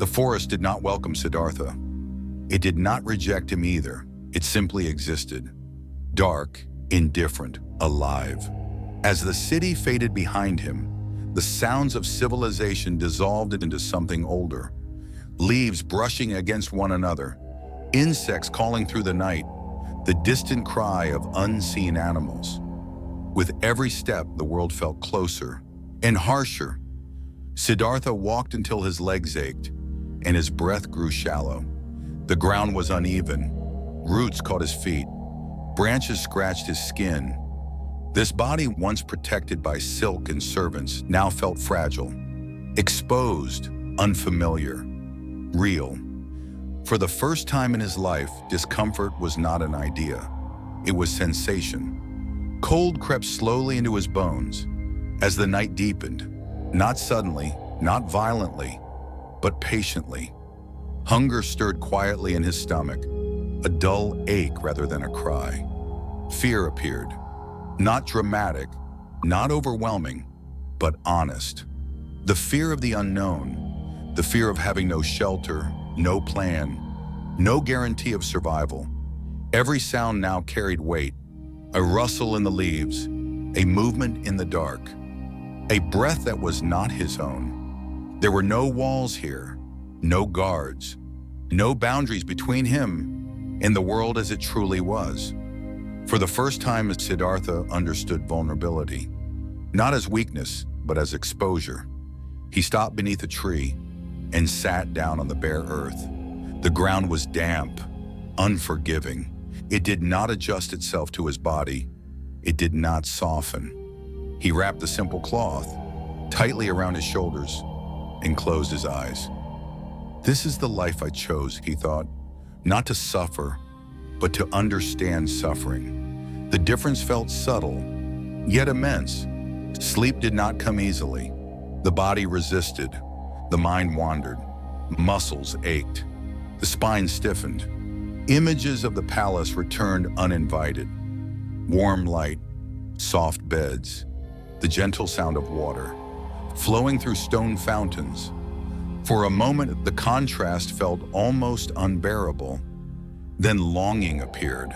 The forest did not welcome Siddhartha. It did not reject him either. It simply existed. Dark, indifferent, alive. As the city faded behind him, the sounds of civilization dissolved into something older. Leaves brushing against one another, insects calling through the night, the distant cry of unseen animals. With every step, the world felt closer and harsher. Siddhartha walked until his legs ached, and his breath grew shallow. The ground was uneven. Roots caught his feet. Branches scratched his skin. This body, once protected by silk and servants, now felt fragile, exposed, unfamiliar, real. For the first time in his life, discomfort was not an idea. It was sensation. Cold crept slowly into his bones as the night deepened, not suddenly, not violently, but patiently. Hunger stirred quietly in his stomach, a dull ache rather than a cry. Fear appeared, not dramatic, not overwhelming, but honest. The fear of the unknown, the fear of having no shelter, no plan, no guarantee of survival. Every sound now carried weight, a rustle in the leaves, a movement in the dark, a breath that was not his own. There were no walls here, no guards, no boundaries between him and the world as it truly was. For the first time, Siddhartha understood vulnerability, not as weakness, but as exposure. He stopped beneath a tree and sat down on the bare earth. The ground was damp, unforgiving. It did not adjust itself to his body. It did not soften. He wrapped the simple cloth tightly around his shoulders and closed his eyes. This is the life I chose, he thought, not to suffer, but to understand suffering. The difference felt subtle, yet immense. Sleep did not come easily. The body resisted. The mind wandered. Muscles ached. The spine stiffened. Images of the palace returned uninvited. Warm light, soft beds, the gentle sound of water, flowing through stone fountains. For a moment, the contrast felt almost unbearable. Then longing appeared,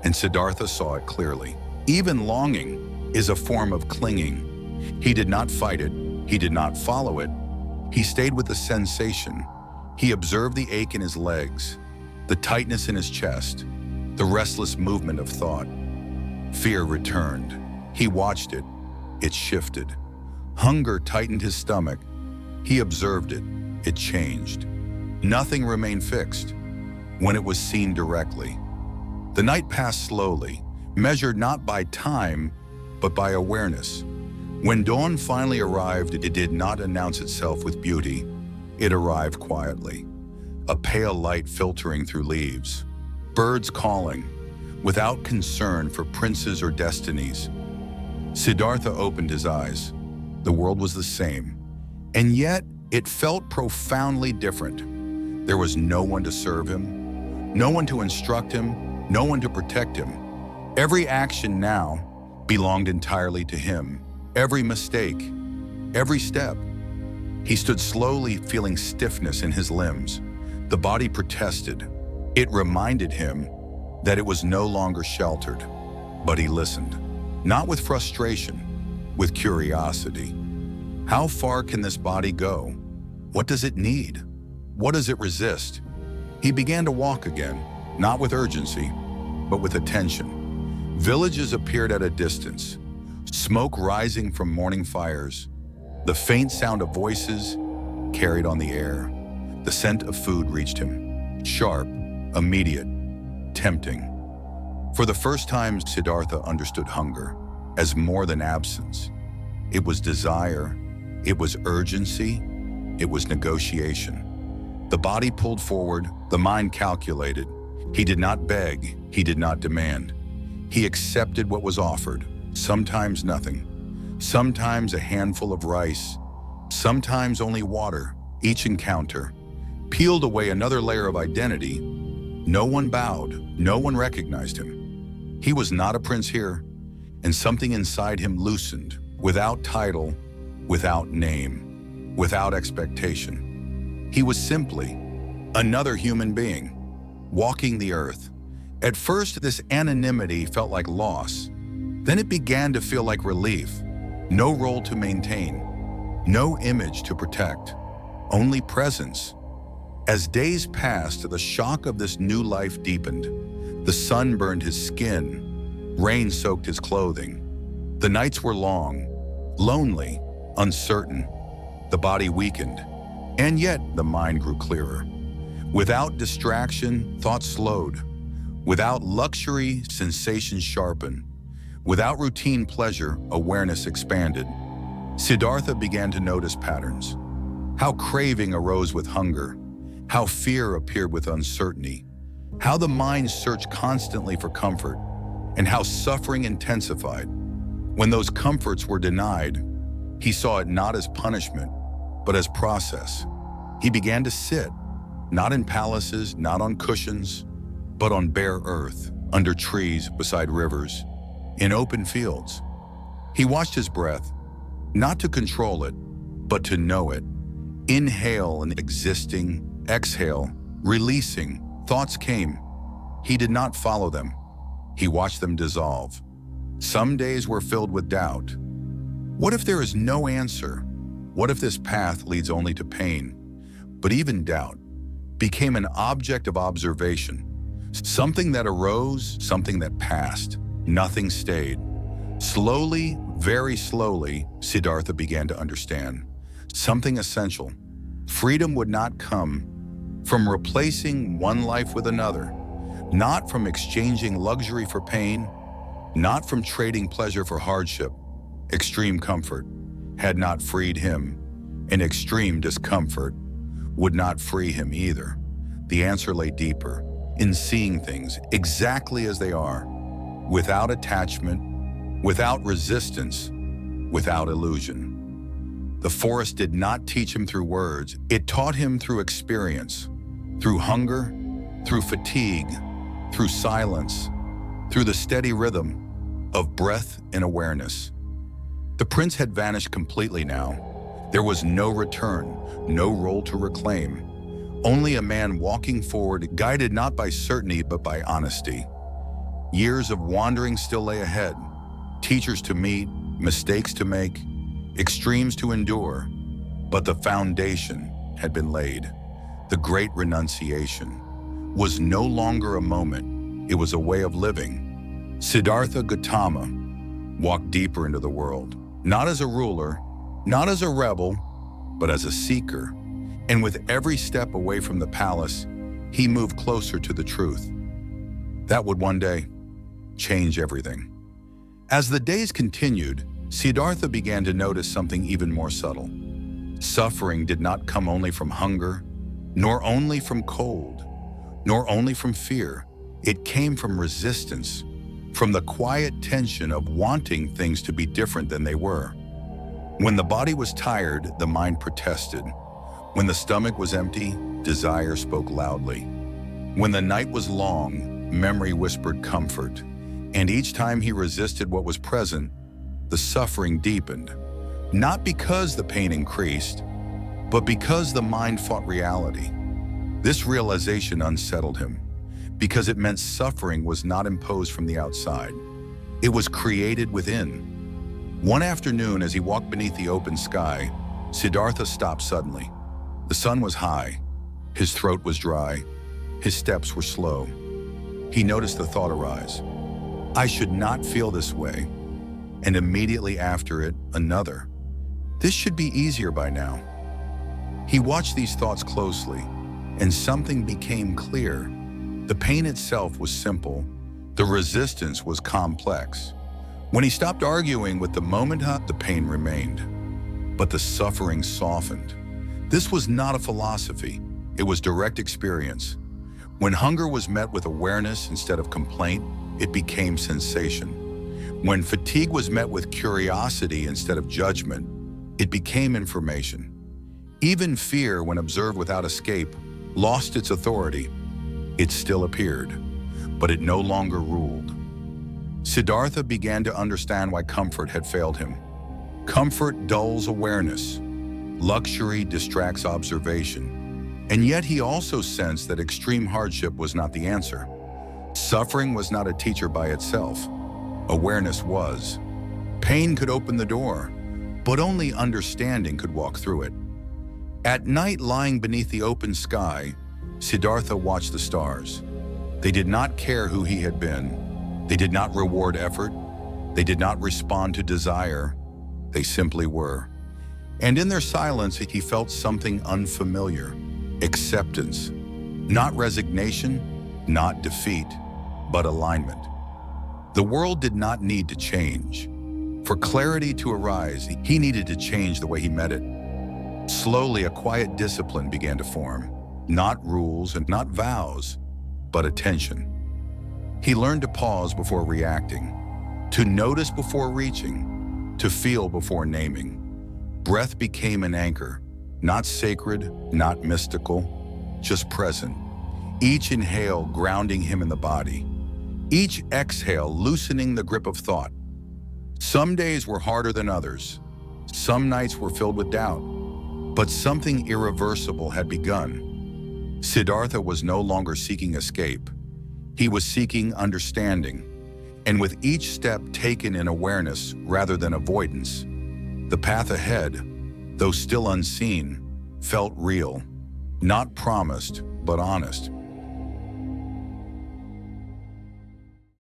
and Siddhartha saw it clearly. Even longing is a form of clinging. He did not fight it. He did not follow it. He stayed with the sensation. He observed the ache in his legs, the tightness in his chest, the restless movement of thought. Fear returned. He watched it. It shifted. Hunger tightened his stomach. He observed it. It changed. Nothing remained fixed when it was seen directly. The night passed slowly, measured not by time, but by awareness. When dawn finally arrived, it did not announce itself with beauty. It arrived quietly, a pale light filtering through leaves, birds calling, without concern for princes or destinies. Siddhartha opened his eyes. The world was the same, and yet it felt profoundly different. There was no one to serve him, no one to instruct him, no one to protect him. Every action now belonged entirely to him. Every mistake, every step. He stood slowly, feeling stiffness in his limbs. The body protested. It reminded him that it was no longer sheltered. But he listened, not with frustration, with curiosity. How far can this body go? What does it need? What does it resist? He began to walk again, not with urgency, but with attention. Villages appeared at a distance, smoke rising from morning fires. The faint sound of voices carried on the air. The scent of food reached him, sharp, immediate, tempting. For the first time, Siddhartha understood hunger as more than absence. It was desire, it was urgency, it was negotiation. The body pulled forward, the mind calculated. He did not beg, he did not demand. He accepted what was offered, sometimes nothing, sometimes a handful of rice, sometimes only water. Each encounter peeled away another layer of identity. No one bowed, no one recognized him. He was not a prince here, and something inside him loosened, without title, without name, without expectation. He was simply another human being, walking the earth. At first, this anonymity felt like loss. Then it began to feel like relief. No role to maintain, no image to protect, only presence. As days passed, the shock of this new life deepened. The sun burned his skin, rain soaked his clothing. The nights were long, lonely, uncertain. The body weakened, and yet the mind grew clearer. Without distraction, thought slowed. Without luxury, sensation sharpened. Without routine pleasure, awareness expanded. Siddhartha began to notice patterns. How craving arose with hunger. How fear appeared with uncertainty. How the mind searched constantly for comfort. And how suffering intensified. When those comforts were denied, he saw it not as punishment, but as process. He began to sit, not in palaces, not on cushions, but on bare earth, under trees, beside rivers, in open fields. He watched his breath, not to control it, but to know it. Inhale and existing, exhale, releasing. Thoughts came. He did not follow them. He watched them dissolve. Some days were filled with doubt. What if there is no answer? What if this path leads only to pain? But even doubt became an object of observation. Something that arose, something that passed. Nothing stayed. Slowly, very slowly, Siddhartha began to understand something essential. Freedom would not come from replacing one life with another, not from exchanging luxury for pain, not from trading pleasure for hardship. Extreme comfort had not freed him, and extreme discomfort would not free him either. The answer lay deeper, in seeing things exactly as they are, without attachment, without resistance, without illusion. The forest did not teach him through words. It taught him through experience, through hunger, through fatigue, through silence, through the steady rhythm of breath and awareness. The prince had vanished completely now. There was no return, no role to reclaim. Only a man walking forward, guided not by certainty but by honesty. Years of wandering still lay ahead. Teachers to meet, mistakes to make, extremes to endure. But the foundation had been laid. The great renunciation was no longer a moment. It was a way of living. Siddhartha Gautama walked deeper into the world, not as a ruler, not as a rebel, but as a seeker. And with every step away from the palace, he moved closer to the truth. That would one day change everything. As the days continued, Siddhartha began to notice something even more subtle. Suffering did not come only from hunger, nor only from cold, nor only from fear. It came from resistance, from the quiet tension of wanting things to be different than they were. When the body was tired, the mind protested. When the stomach was empty, desire spoke loudly. When the night was long, memory whispered comfort. And each time he resisted what was present, the suffering deepened. Not because the pain increased, but because the mind fought reality. This realization unsettled him, because it meant suffering was not imposed from the outside. It was created within. One afternoon, as he walked beneath the open sky, Siddhartha stopped suddenly. The sun was high, his throat was dry, his steps were slow. He noticed the thought arise, I should not feel this way. And immediately after it, another. This should be easier by now. He watched these thoughts closely, and something became clear. The pain itself was simple. The resistance was complex. When he stopped arguing with the moment, the pain remained, but the suffering softened. This was not a philosophy. It was direct experience. When hunger was met with awareness instead of complaint, it became sensation. When fatigue was met with curiosity instead of judgment, it became information. Even fear, when observed without escape, lost its authority. It still appeared, but it no longer ruled. Siddhartha began to understand why comfort had failed him. Comfort dulls awareness. Luxury distracts observation. And yet he also sensed that extreme hardship was not the answer. Suffering was not a teacher by itself. Awareness was. Pain could open the door, but only understanding could walk through it. At night, lying beneath the open sky, Siddhartha watched the stars. They did not care who he had been. They did not reward effort. They did not respond to desire. They simply were. And in their silence, he felt something unfamiliar. Acceptance. Not resignation, not defeat, but alignment. The world did not need to change. For clarity to arise, he needed to change the way he met it. Slowly, a quiet discipline began to form. Not rules and not vows, but attention. He learned to pause before reacting, to notice before reaching, to feel before naming. Breath became an anchor, not sacred, not mystical, just present. Each inhale grounding him in the body, each exhale loosening the grip of thought. Some days were harder than others. Some nights were filled with doubt, but something irreversible had begun. Siddhartha was no longer seeking escape. He was seeking understanding, and with each step taken in awareness rather than avoidance, the path ahead, though still unseen, felt real, not promised, but honest.